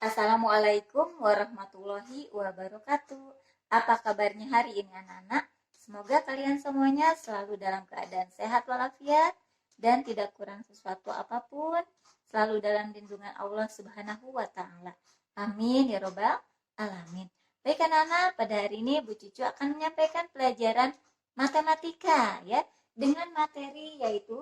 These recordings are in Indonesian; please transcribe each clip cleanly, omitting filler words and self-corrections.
Assalamualaikum warahmatullahi wabarakatuh. Apa kabarnya hari ini anak-anak? Semoga kalian semuanya selalu dalam keadaan sehat walafiat dan tidak kurang sesuatu apapun. Selalu dalam lindungan Allah Subhanahu wa Ta'ala. Amin ya Robbal Alamin. Baik anak-anak, pada hari ini Bu Cucu akan menyampaikan pelajaran matematika ya dengan materi yaitu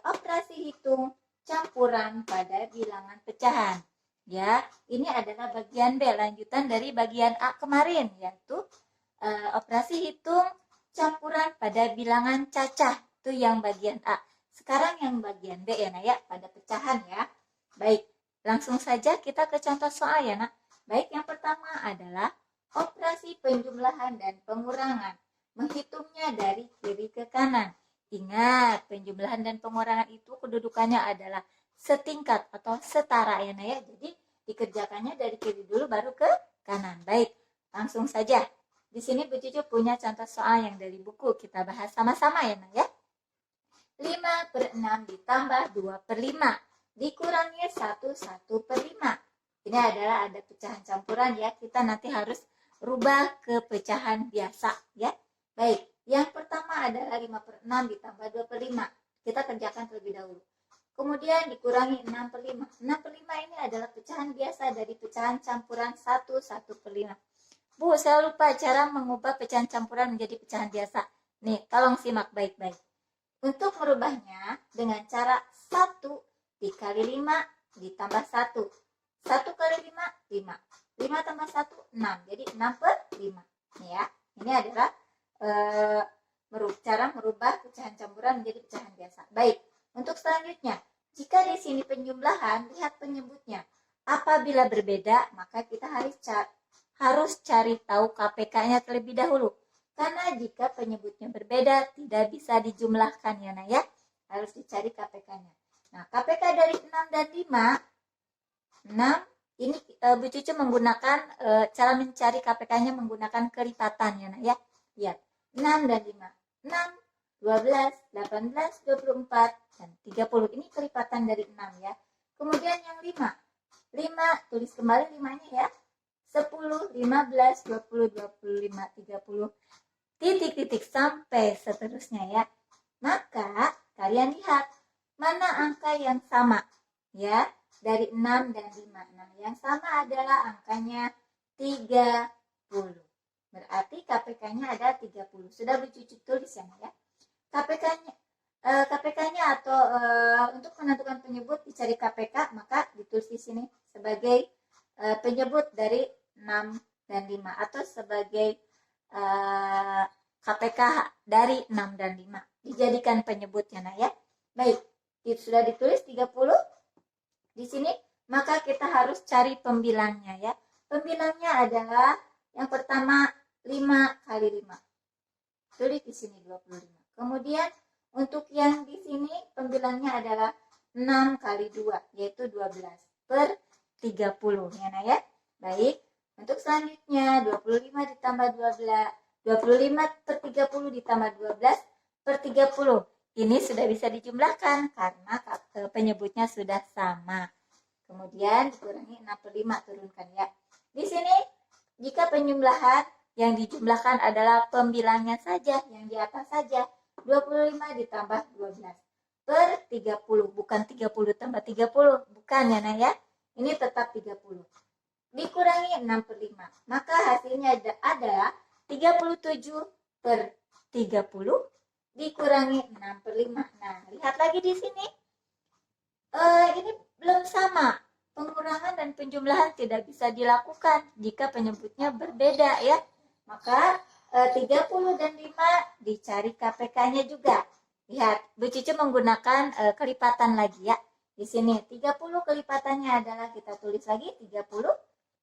operasi hitung campuran pada bilangan pecahan. Ya, ini adalah bagian B, lanjutan dari bagian A kemarin, yaitu operasi hitung campuran pada bilangan cacah, itu yang bagian A. Sekarang yang bagian B ya, Nak ya, pada pecahan ya. Baik, langsung saja kita ke contoh soal ya, Nak. Baik, yang pertama adalah operasi penjumlahan dan pengurangan. Menghitungnya dari kiri ke kanan. Ingat, penjumlahan dan pengurangan itu kedudukannya adalah setingkat atau setara ya Nak ya. Jadi dikerjakannya dari kiri dulu baru ke kanan. Baik, langsung saja. Di sini Bu Cucu punya contoh soal yang dari buku. Kita bahas sama-sama ya Nak ya. 5/6 ditambah 2/5 dikurangi 1/5. Ini adalah ada pecahan campuran ya. Kita nanti harus rubah ke pecahan biasa ya. Baik, yang pertama adalah 5/6 ditambah 2/5. Kita kerjakan terlebih dahulu. Kemudian dikurangi 6/5. 6/5 ini adalah pecahan biasa dari pecahan campuran 1/5. Bu, saya lupa cara mengubah pecahan campuran menjadi pecahan biasa. Nih, tolong simak baik-baik. Untuk merubahnya dengan cara 1 dikali 5 ditambah 1. 1 kali 5, 5. 5 tambah 1, 6. Jadi 6/5. Nih ya, ini adalah cara merubah pecahan campuran menjadi pecahan biasa. Baik, untuk selanjutnya, jika di sini penjumlahan, lihat penyebutnya. Apabila berbeda, maka kita harus cari tahu KPK-nya terlebih dahulu. Karena jika penyebutnya berbeda, tidak bisa dijumlahkan ya Nak ya. Harus dicari KPK-nya. Nah, KPK dari 6 dan 5, 6, ini Bu Cucu menggunakan cara mencari KPK-nya menggunakan kelipatan ya Nak ya. Lihat, 6 dan 5. 6, 12, 18, 24, dan 30. Ini kelipatan dari 6 ya. Kemudian yang 5. 5, tulis kembali 5-nya ya. 10, 15, 20, 25, 30. Titik-titik sampai seterusnya ya. Maka kalian lihat mana angka yang sama ya dari 6 dan 5. Nah, yang sama adalah angkanya 30. Berarti KPK-nya ada 30. Sudah Bu Cucu tulis ya ya. KPK-nya atau untuk menentukan penyebut dicari KPK, maka ditulis di sini sebagai penyebut dari 6 dan 5 atau sebagai KPK dari 6 dan 5. Dijadikan penyebutnya nah ya. Baik, sudah ditulis 30 di sini, maka kita harus cari pembilangnya ya. Pembilangnya adalah yang pertama 5 kali 5. Tulis di sini 25. Kemudian untuk yang di sini pembilangnya adalah 6 kali 2 yaitu 12 per 30 ya nah ya. Baik, untuk selanjutnya 25 ditambah 12, 25 per 30 ditambah 12 per 30. Ini sudah bisa dijumlahkan karena penyebutnya sudah sama. Kemudian dikurangi 6/5, turunkan ya. Di sini jika penjumlahan yang dijumlahkan adalah pembilangnya saja, yang di atas saja. 25 ditambah 12 per 30, bukan 30 tambah 30, bukan ya Nah ya. Ini tetap 30. Dikurangi 6/5, maka hasilnya adalah 37 per 30 dikurangi 6/5. Nah, lihat lagi di sini. Ini belum sama. Pengurangan dan penjumlahan tidak bisa dilakukan jika penyebutnya berbeda ya. Maka 30 dan 5 dicari KPK-nya juga. Lihat, Bu Cucu menggunakan kelipatan lagi ya. Di sini 30 kelipatannya adalah kita tulis lagi 30.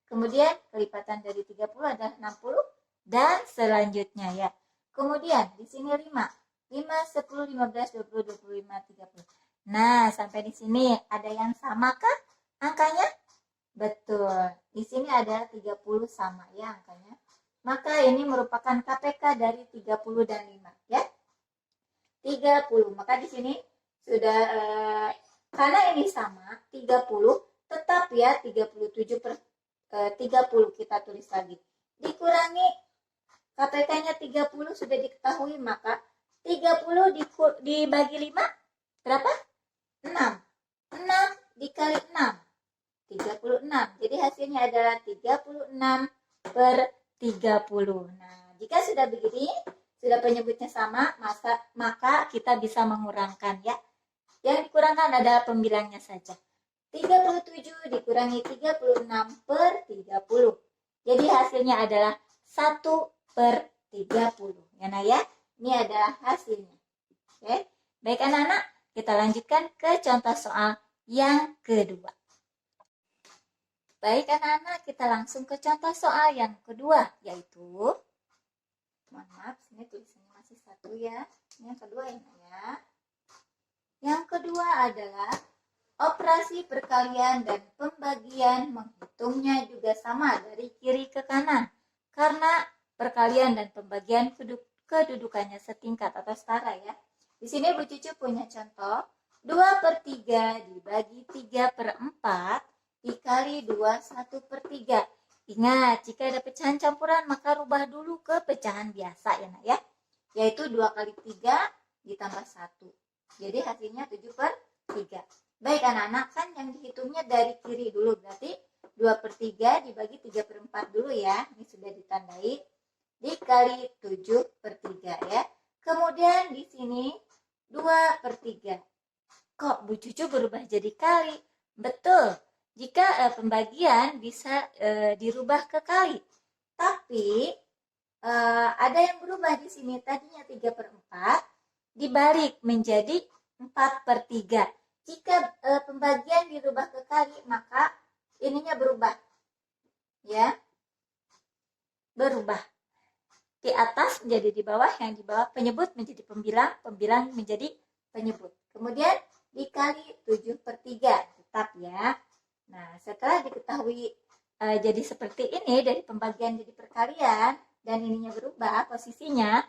Kemudian kelipatan dari 30 adalah 60 dan selanjutnya ya. Kemudian di sini 5. 5, 10, 15, 20, 25, 30. Nah, sampai di sini ada yang samakah angkanya? Betul. Di sini ada 30 sama ya angkanya. Maka ini merupakan KPK dari 30 dan 5 ya. 30. Maka di sini sudah karena ini sama 30, tetap ya 37 per 30 kita tulis lagi. Dikurangi KPK-nya 30 sudah diketahui, maka 30 dibagi 5 berapa? 6. 6 dikali 6 36. Jadi hasilnya adalah 36 per 30. Nah, jika sudah begini, sudah penyebutnya sama, maka kita bisa mengurangkan ya. Yang dikurangkan adalah pembilangnya saja. 37 dikurangi 36 per 30. Jadi hasilnya adalah 1 per 30. Ya, nah ya. Ini adalah hasilnya. Oke. Baik anak-anak, kita lanjutkan ke contoh soal yang kedua. Baik anak-anak, kita langsung ke contoh soal yang kedua, yaitu, mohon maaf, sini tulisannya masih satu ya. Ini yang kedua ya. Yang kedua adalah operasi perkalian dan pembagian, menghitungnya juga sama dari kiri ke kanan. Karena perkalian dan pembagian kedudukannya setingkat atau setara ya. Di sini Bu Cucu punya contoh, 2 per 3 dibagi 3 per 4 dikali 2 1 per 3. Ingat, jika ada pecahan campuran maka rubah dulu ke pecahan biasa ya nak ya. Yaitu 2 kali 3 ditambah 1. Jadi hasilnya 7 per 3. Baik anak-anak, kan yang dihitungnya dari kiri dulu. Berarti 2 per 3 dibagi 3 per 4 dulu ya. Ini sudah ditandai. Dikali 7 per 3 ya. Kemudian di sini 2 per 3. Kok Bu Cucu berubah jadi kali? Betul. Jika pembagian bisa dirubah ke kali. Tapi ada yang berubah di sini. Tadinya 3 per 4 dibalik menjadi 4 per 3. Jika pembagian dirubah ke kali, maka ininya berubah. Ya. Berubah. Di atas menjadi di bawah, yang di bawah penyebut menjadi pembilang, pembilang menjadi penyebut. Kemudian dikali 7 per 3. Tetap ya. Nah, setelah diketahui jadi seperti ini, dari pembagian jadi perkalian, dan ininya berubah posisinya,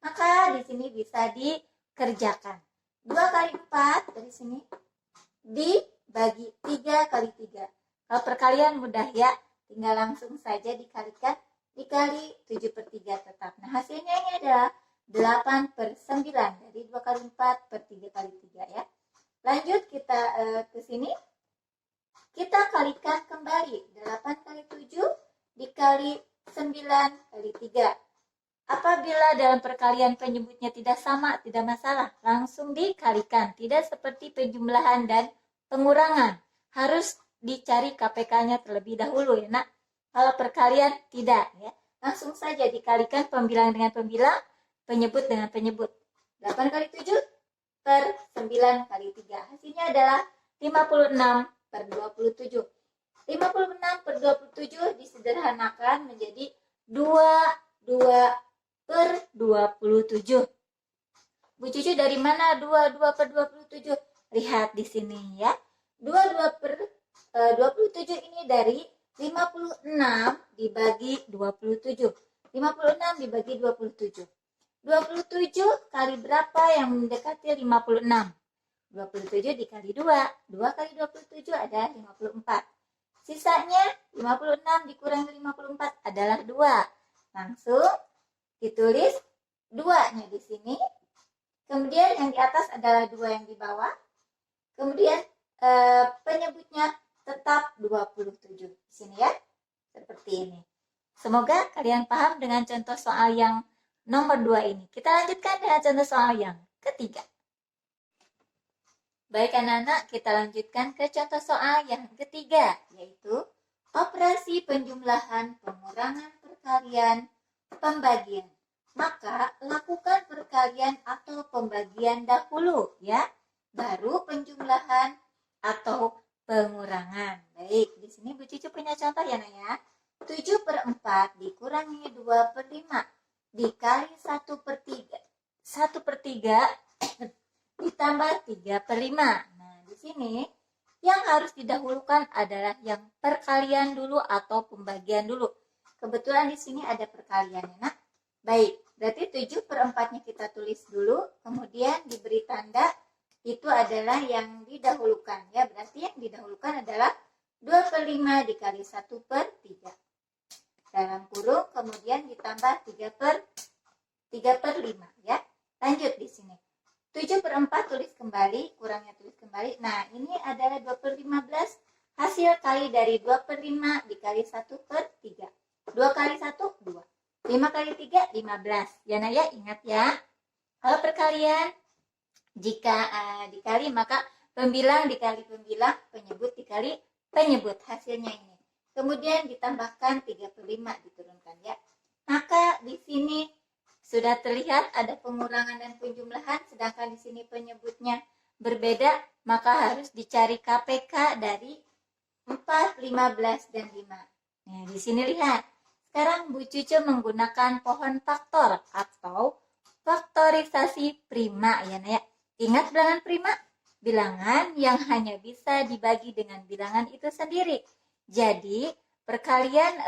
maka di sini bisa dikerjakan. 2 kali 4 dari sini dibagi 3 kali 3. Kalau perkalian mudah ya, tinggal langsung saja dikalikan, dikali 7 per 3 tetap. Nah, hasilnya ini adalah 8 per 9. Dari 2 kali 4 per 3 kali 3 ya. Lanjut kita ke sini. Kita kalikan kembali. 8 kali 7 dikali 9 kali 3. Apabila dalam perkalian penyebutnya tidak sama, tidak masalah. Langsung dikalikan. Tidak seperti penjumlahan dan pengurangan. Harus dicari KPK-nya terlebih dahulu ya nak. Kalau perkalian tidak ya. Langsung saja dikalikan pembilang dengan pembilang, penyebut dengan penyebut. 8 kali 7 per 9 kali 3. Hasilnya adalah 56 per 27. 56 per 27 disederhanakan menjadi 22 per 27. Bu Cucu dari mana 22 per 27? Lihat di sini ya. 22 per 27 ini dari 56 dibagi 27. 56 dibagi 27. 27 kali berapa yang mendekati 56? 27 dikali 2. 2 kali 27 adalah 54. Sisanya 56 dikurangi 54 adalah 2. Langsung ditulis 2-nya di sini. Kemudian yang di atas adalah 2 yang di bawah. Kemudian penyebutnya tetap 27 di sini ya. Seperti ini. Semoga kalian paham dengan contoh soal yang nomor 2 ini. Kita lanjutkan dengan contoh soal yang ketiga. Baik anak-anak, kita lanjutkan ke contoh soal yang ketiga, yaitu operasi penjumlahan, pengurangan perkalian, pembagian. Maka lakukan perkalian atau pembagian dahulu ya, baru penjumlahan atau pengurangan. Baik, di sini Bu Cucu punya contoh ya nak ya. 7 per 4 dikurangi 2 per 5 dikali 1 per 3. 1 per 3 ditambah 3 per 5. Nah, di sini yang harus didahulukan adalah yang perkalian dulu atau pembagian dulu. Kebetulan di sini ada perkalian ya nak. Baik, berarti 7 per 4-nya kita tulis dulu, kemudian diberi tanda itu adalah yang didahulukan ya. Berarti yang didahulukan adalah 2/5 dikali 1/3. Dalam kurung kemudian ditambah 3/5 ya. Lanjut di sini. 7/4 tulis kembali, kurangnya tulis kembali. Nah, ini adalah 2/15. Hasil kali dari 2/5 dikali 1/3. 2 kali 1, 2. 5 kali 3, 15. Ya, nah ya, ingat ya. Kalau perkalian, jika dikali maka pembilang dikali pembilang, penyebut dikali penyebut. Hasilnya ini. Kemudian ditambahkan 3/5 diturunkan ya. Maka di sini sudah terlihat ada pengurangan dan penjumlahan, sedangkan di sini penyebutnya berbeda, maka harus dicari KPK dari 4, 15, dan 5. Nah, di sini lihat. Sekarang Bu Cucu menggunakan pohon faktor atau faktorisasi prima ya, Naya. Ingat bilangan prima? Bilangan yang hanya bisa dibagi dengan bilangan itu sendiri. Jadi, perkalian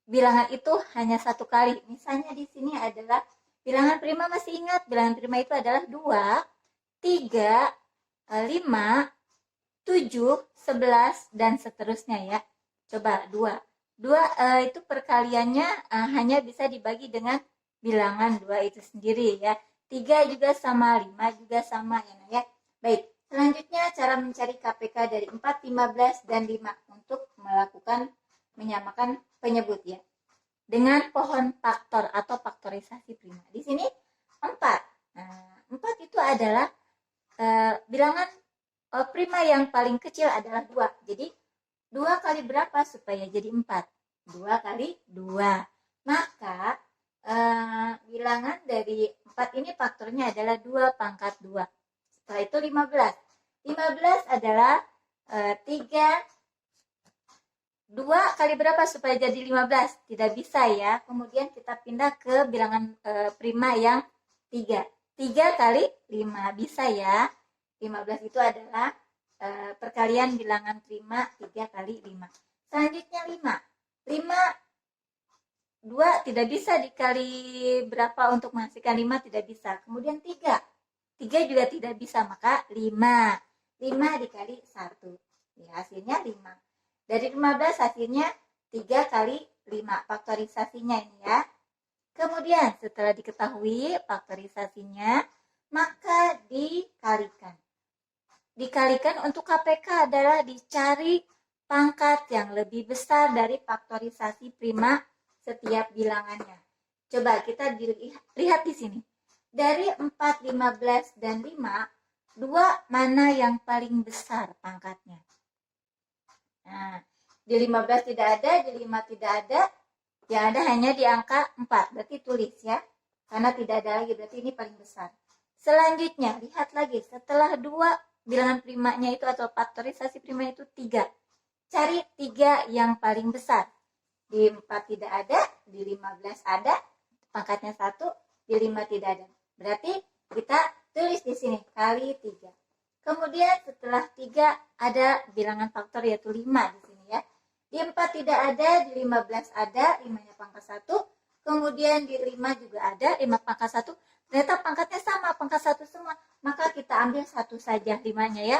bilangan itu hanya satu kali. Misalnya di sini adalah bilangan prima, masih ingat bilangan prima itu adalah 2, 3, 5, 7, 11 dan seterusnya ya. Coba 2 itu perkaliannya hanya bisa dibagi dengan bilangan 2 itu sendiri ya. 3 juga sama, 5 juga sama ya. Baik, selanjutnya cara mencari KPK dari 4, 15 dan 5 untuk melakukan menyamakan penyebut ya. Dengan pohon faktor atau faktorisasi prima. Di sini 4. Nah, 4 itu adalah bilangan prima yang paling kecil adalah 2. Jadi 2 kali berapa supaya jadi 4? 2 kali 2. Maka bilangan dari 4 ini faktornya adalah 2 pangkat 2. Setelah itu 15. 15 adalah 3. 2 kali berapa supaya jadi 15? Tidak bisa ya. Kemudian kita pindah ke bilangan prima yang 3. 3 kali 5 bisa ya. 15 itu adalah perkalian bilangan prima 3 kali 5. Selanjutnya 5. 2 tidak bisa dikali berapa untuk menghasilkan 5, tidak bisa. Kemudian 3. 3 juga tidak bisa, maka 5. 5 dikali 1. Ya, hasilnya 5. Dari 15 hasilnya 3 kali 5. Faktorisasinya ini ya. Kemudian setelah diketahui faktorisasinya, maka dikalikan. Dikalikan untuk KPK adalah dicari pangkat yang lebih besar dari faktorisasi prima setiap bilangannya. Coba kita lihat di sini. Dari 4, 15, dan 5, 2 mana yang paling besar pangkatnya? Nah, di 15 tidak ada, di 5 tidak ada. Yang ada hanya di angka 4. Berarti tulis ya. Karena tidak ada lagi, berarti ini paling besar. Selanjutnya, lihat lagi. Setelah 2 bilangan primanya itu atau faktorisasi prima itu 3. Cari 3 yang paling besar. Di 4 tidak ada, di 15 ada, pangkatnya 1, di 5 tidak ada. Berarti kita tulis di sini kali 3. Kemudian setelah 3 ada bilangan faktor yaitu 5 di sini ya. Di 4 tidak ada, di 15 ada, 5-nya pangkat 1. Kemudian di 5 juga ada, 5 pangkat 1. Ternyata pangkatnya sama, pangkat 1 semua. Maka kita ambil 1 saja 5-nya ya.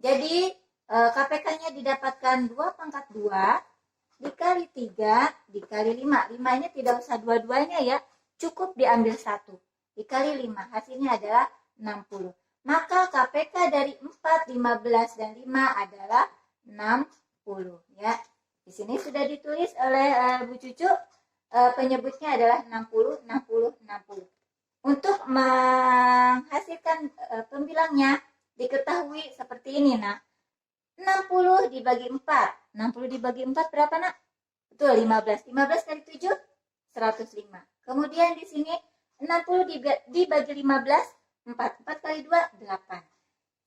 Jadi KPK-nya didapatkan 2 pangkat 2 dikali 3 dikali 5. 5-nya tidak usah dua-duanya ya. Cukup diambil 1. Dikali 5. Hasilnya adalah 60. Maka KPK dari 4, 15, dan 5 adalah 60 ya. Di sini sudah ditulis oleh Bu Cucu, penyebutnya adalah 60, 60, 60. Untuk menghasilkan pembilangnya diketahui seperti ini nak. 60 dibagi 4. 60 dibagi 4 berapa nak? Betul, 15. 15 kali 7, 105. Kemudian di sini 60 dibagi 15, 4. 4 kali 2, 8.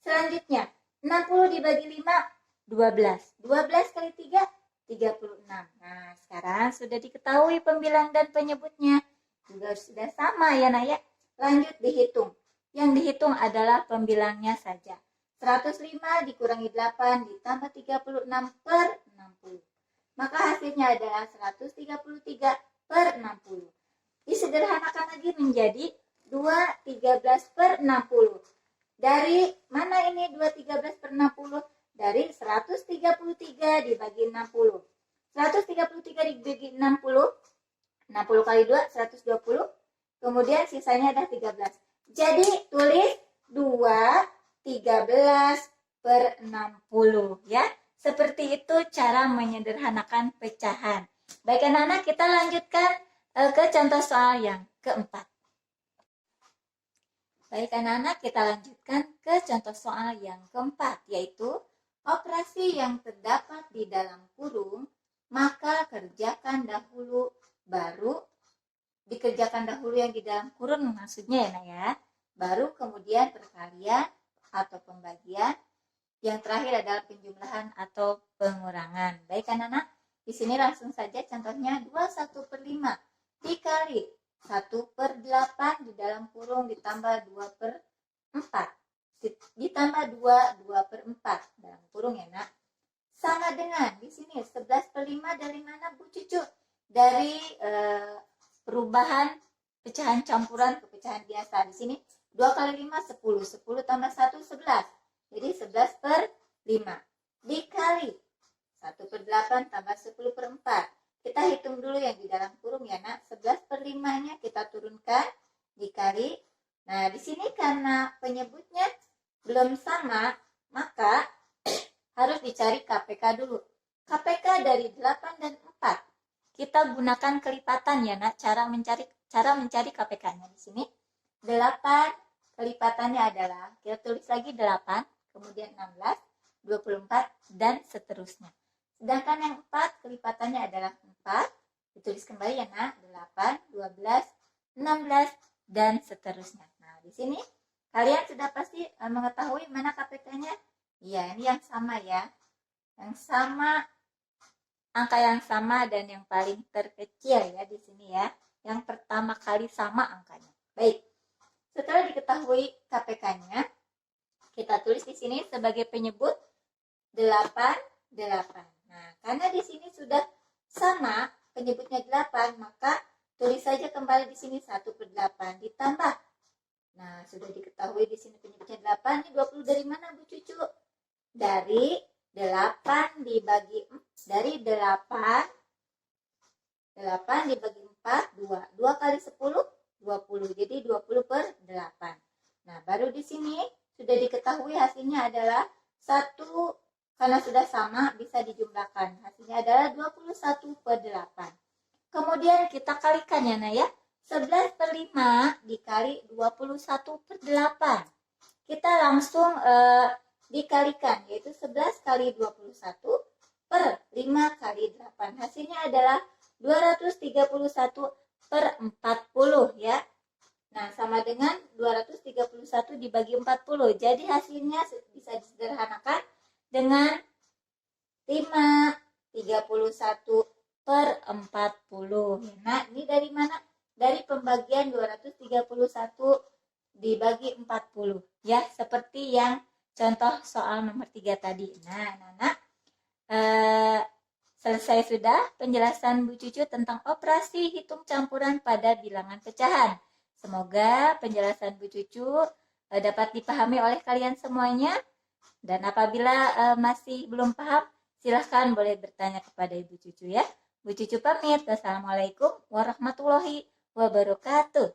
Selanjutnya, 60 dibagi 5, 12. 12 kali 3, 36. Nah, sekarang sudah diketahui pembilang dan penyebutnya. Juga sudah sama ya nak ya. Lanjut dihitung. Yang dihitung adalah pembilangnya saja. 105 dikurangi 8 ditambah 36 per 60. Maka hasilnya adalah 133 per 60. Disederhanakan lagi menjadi 213 per 60. Dari mana ini 213 per 60? dari 133 dibagi 60. 133 dibagi 60, 60 kali 2, 120. Kemudian sisanya ada 13. Jadi tulis 2/13/60 ya. Seperti itu cara menyederhanakan pecahan. Baik anak-anak, kita lanjutkan ke contoh soal yang keempat. Baik anak-anak, kita lanjutkan ke contoh soal yang keempat, yaitu operasi yang terdapat di dalam kurung, maka kerjakan dahulu, baru dikerjakan dahulu yang di dalam kurung maksudnya ya Nak ya. Baru kemudian perkalian atau pembagian, yang terakhir adalah penjumlahan atau pengurangan. Baik anak-anak, di sini langsung saja contohnya 21/5 dikali 1/8 di dalam kurung ditambah 2/4 ditambah 2/4 dalam kurung ya Nak. Sama dengan di sini 11/5 dari mana Bu Cucu? Dari perubahan pecahan campuran ke pecahan biasa. Di sini 2 kali 5 10, 10 tambah 1 11. Jadi 11/5 dikali 1/8 tambah 10/4. Kita hitung dulu yang di dalam kurung ya Nak. 11/5-nya kita turunkan dikali. Nah, di sini karena penyebutnya belum sama, maka harus dicari KPK dulu. KPK dari 8 dan 4. Kita gunakan kelipatan ya Nak, cara mencari KPK-nya di sini. 8 kelipatannya adalah, kita tulis lagi 8, kemudian 16, 24 dan seterusnya. Sedangkan yang 4 kelipatannya adalah 4, ditulis kembali ya Nak, 8, 12, 16 dan seterusnya. Nah, di sini kalian sudah pasti mengetahui mana KPK-nya? Iya, ini yang sama ya. Yang sama, angka yang sama dan yang paling terkecil ya di sini ya. Yang pertama kali sama angkanya. Baik. Setelah diketahui KPK-nya, kita tulis di sini sebagai penyebut 8, 8. Nah, karena di sini sudah sama penyebutnya 8, maka tulis saja kembali di sini 1/8 ditambah. Nah, sudah diketahui di sini penyebutnya 8, ini 20 dari mana Bu Cucu? Dari 8 dibagi 8 dibagi 4, 2. 2 kali 10, 20. Jadi 20/8. Nah, baru di sini sudah diketahui hasilnya adalah 1, karena sudah sama bisa dijumlahkan. Hasilnya adalah 21/8. Kemudian kita kalikan ya Nak ya. 11/5 dikali 21/8. Kita langsung dikalikan, yaitu 11 kali 21 per 5 kali 8. Hasilnya adalah 231/40 ya. Nah, sama dengan 231 dibagi 40. Jadi hasilnya bisa disederhanakan dengan 5/31/40. Nah, ini dari mana? Dari pembagian 231 dibagi 40. Ya, seperti yang contoh soal nomor 3 tadi. Nah, anak-anak, selesai sudah penjelasan Bu Cucu tentang operasi hitung campuran pada bilangan pecahan. Semoga penjelasan Bu Cucu dapat dipahami oleh kalian semuanya. Dan apabila masih belum paham, silahkan boleh bertanya kepada Ibu Cucu ya. Bu Cucu pamit. Wassalamualaikum warahmatullahi wabarakatuh.